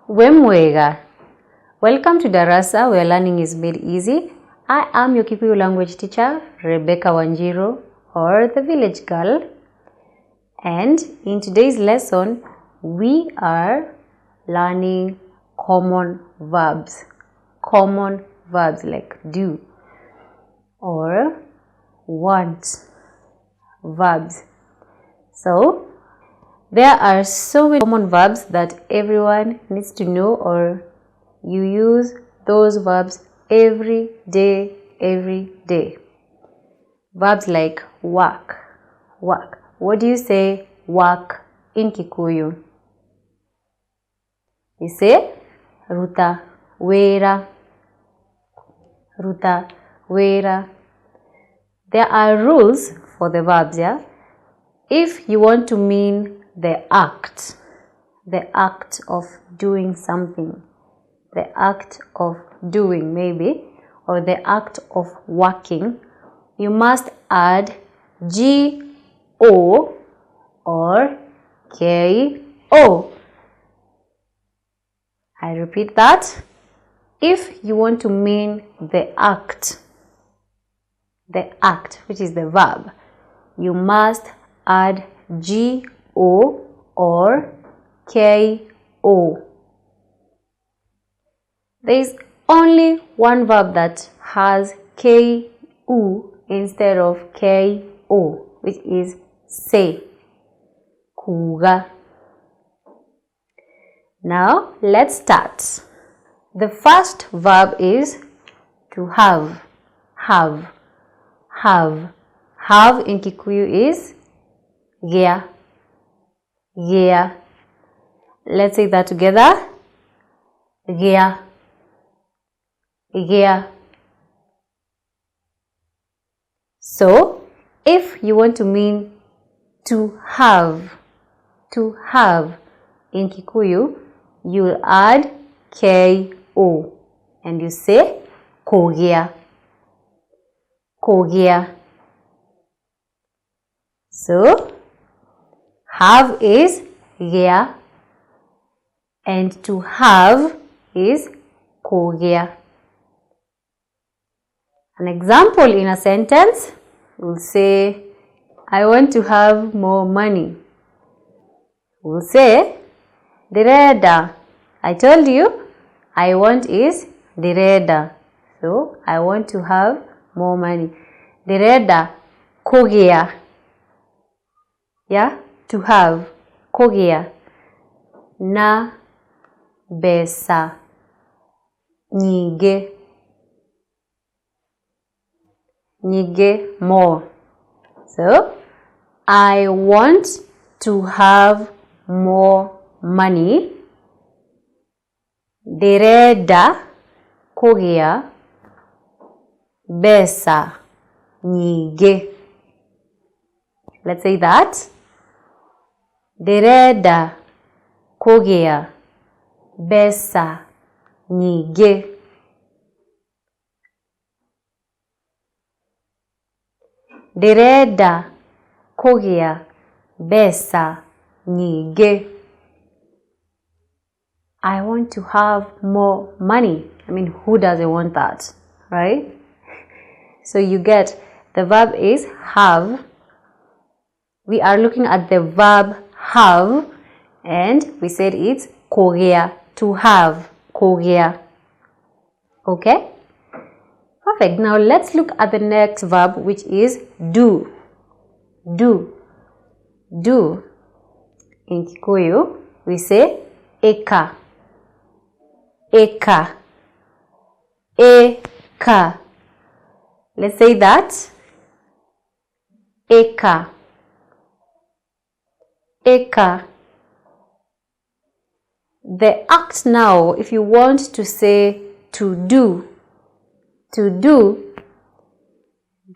Wemwega. Welcome to Darasa, where learning is made easy. I am your Kikuyu language teacher, Rebecca Wanjiro, or the village girl. And in today's lesson, we are learning common verbs. Common verbs like do or want verbs. So, there are so many common verbs that everyone needs to know, or you use those verbs every day. Verbs like work. What do you say work in Kikuyu? You say ruta wera. There are rules for the verbs, yeah? If you want to mean the act of doing something, the act of doing maybe, or the act of working, you must add G-O or K-O. I repeat that. If you want to mean the act, which is the verb, you must add G-O or K-O. There is only one verb that has K-U instead of K-O, which is say. Kuga. Now, let's start. The first verb is to have. Have in Kikuyu is gea. Let's say that together. Gea. So, if you want to mean to have in Kikuyu, you'll add K-O and you say kogea. So, have is gea and to have is kogea. An example in a sentence will say, I want to have more money. We'll say, direda. I told you, I want is direda. So, I want to have more money. Direda kogea. Yeah, to have. Kogea. Na besa nyige more. So, I want to have more money. Direda kogea besa nyige. Let's say that. Direda kogea besa nyige. Direda kogea besa nyige. I want to have more money. I mean, who doesn't want that, right? So you get the verb is have. We are looking at the verb have and we said it's kogea, to have, kogea. Okay? Perfect. Now let's look at the next verb, which is do. In Kikuyu, we say eka. Let's say that. Eka. The act now, if you want to say to do,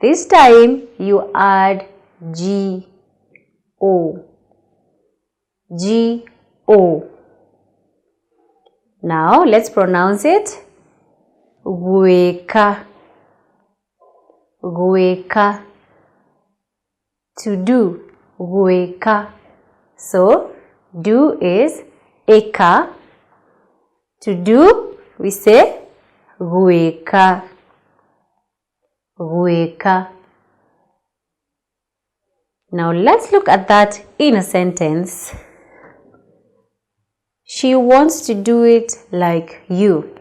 this time you add G-O. Now let's pronounce it. Gweka. To do. Gweka. So do is eka To do, we say gweka. Gweka. Now let's look at that in a sentence. She wants to do it like you.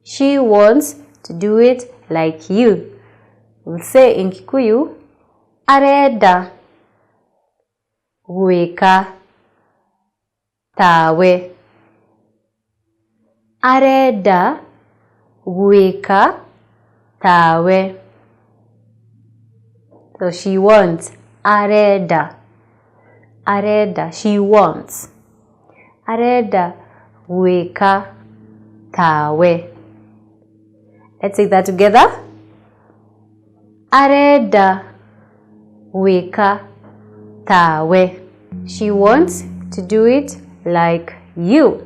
She wants to do it like you. We'll say in Kikuyu, areda gweka tawe. Areda gweka tawe. So she wants. Areda. Areda. She wants. Areda gweka tawe. Let's say that together. Areda gweka tawe. She wants to do it like you.